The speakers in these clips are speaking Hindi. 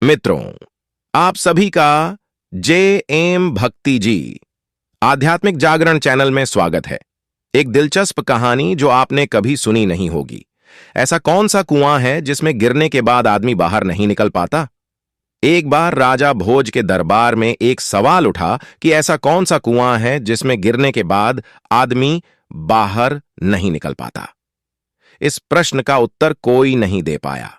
मित्रों, आप सभी का जे एम भक्ति जी आध्यात्मिक जागरण चैनल में स्वागत है। एक दिलचस्प कहानी जो आपने कभी सुनी नहीं होगी। ऐसा कौन सा कुआं है जिसमें गिरने के बाद आदमी बाहर नहीं निकल पाता? एक बार राजा भोज के दरबार में एक सवाल उठा कि ऐसा कौन सा कुआं है जिसमें गिरने के बाद आदमी बाहर नहीं निकल पाता। इस प्रश्न का उत्तर कोई नहीं दे पाया।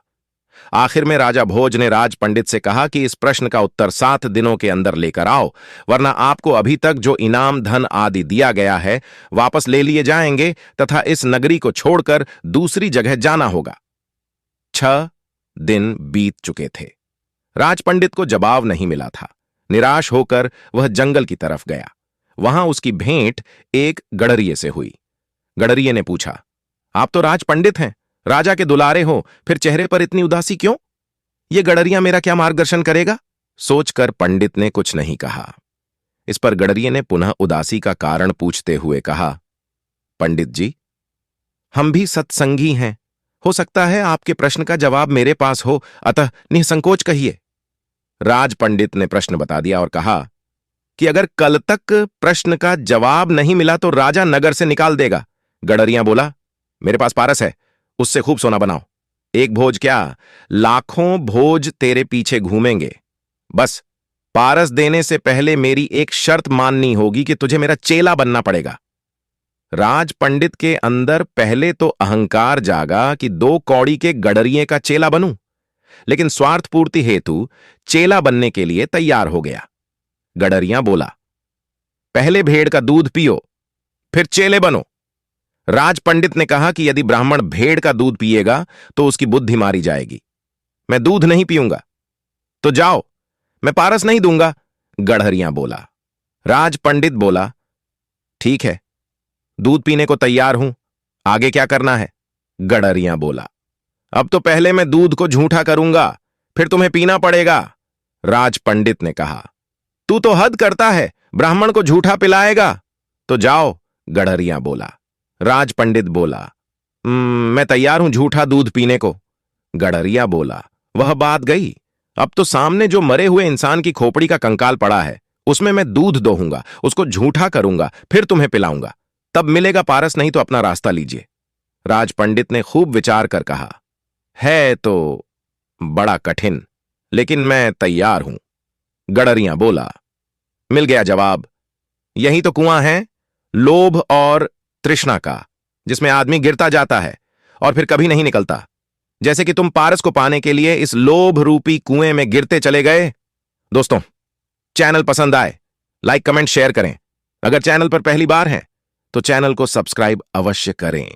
आखिर में राजा भोज ने राज पंडित से कहा कि इस प्रश्न का उत्तर 7 दिनों के अंदर लेकर आओ, वरना आपको अभी तक जो इनाम धन आदि दिया गया है वापस ले लिए जाएंगे तथा इस नगरी को छोड़कर दूसरी जगह जाना होगा। 6 दिन बीत चुके थे। राज पंडित को जवाब नहीं मिला था। निराश होकर वह जंगल की तरफ गया। वहां उसकी भेंट एक गडरिये से हुई। गडरिये ने पूछा, आप तो राज पंडित हैं, राजा के दुलारे हो, फिर चेहरे पर इतनी उदासी क्यों? ये गडरिया मेरा क्या मार्गदर्शन करेगा? सोचकर पंडित ने कुछ नहीं कहा। इस पर गडरिये ने पुनः उदासी का कारण पूछते हुए कहा, पंडित जी, हम भी सत्संगी हैं। हो सकता है आपके प्रश्न का जवाब मेरे पास हो, अतः निसंकोच कहिए। राज पंडित ने प्रश्न बता दिया और कहा कि अगर कल तक प्रश्न का जवाब नहीं मिला तो राजा नगर से निकाल देगा। गडरिया बोला, मेरे पास पारस है, उससे खूब सोना बनाओ। एक भोज क्या, लाखों भोज तेरे पीछे घूमेंगे। बस पारस देने से पहले मेरी एक शर्त माननी होगी कि तुझे मेरा चेला बनना पड़ेगा। राज पंडित के अंदर पहले तो अहंकार जागा कि 2 कौड़ी के गडरिये का चेला बनूं, लेकिन स्वार्थ पूर्ति हेतु चेला बनने के लिए तैयार हो गया। गडरिया बोला, पहले भेड़ का दूध पियो, फिर चेले बनो। राज पंडित ने कहा कि यदि ब्राह्मण भेड़ का दूध पिएगा तो उसकी बुद्धि मारी जाएगी। मैं दूध नहीं पीऊंगा। तो जाओ, मैं पारस नहीं दूंगा। गडरिया बोला। राज पंडित बोला, ठीक है, दूध पीने को तैयार हूं, आगे क्या करना है? गडरिया बोला, अब तो पहले मैं दूध को झूठा करूंगा, फिर तुम्हें पीना पड़ेगा। राज पंडित ने कहा, तू तो हद करता है, ब्राह्मण को झूठा पिलाएगा। तो जाओ। गडरिया बोला। राज पंडित बोला, मैं तैयार हूं झूठा दूध पीने को। गडरिया बोला, वह बात गई। अब तो सामने जो मरे हुए इंसान की खोपड़ी का कंकाल पड़ा है, उसमें मैं दूध दोहूंगा, उसको झूठा करूंगा, फिर तुम्हें पिलाऊंगा, तब मिलेगा पारस, नहीं तो अपना रास्ता लीजिए। राज पंडित ने खूब विचार कर कहा, है तो बड़ा कठिन, लेकिन मैं तैयार हूं। गडरिया बोला। मिल गया जवाब। यही तो कुआं है, लोभ और तृष्णा का, जिसमें आदमी गिरता जाता है और फिर कभी नहीं निकलता। जैसे कि तुम पारस को पाने के लिए इस लोभ रूपी कुएं में गिरते चले गए। दोस्तों, चैनल पसंद आए लाइक कमेंट शेयर करें। अगर चैनल पर पहली बार हैं तो चैनल को सब्सक्राइब अवश्य करें।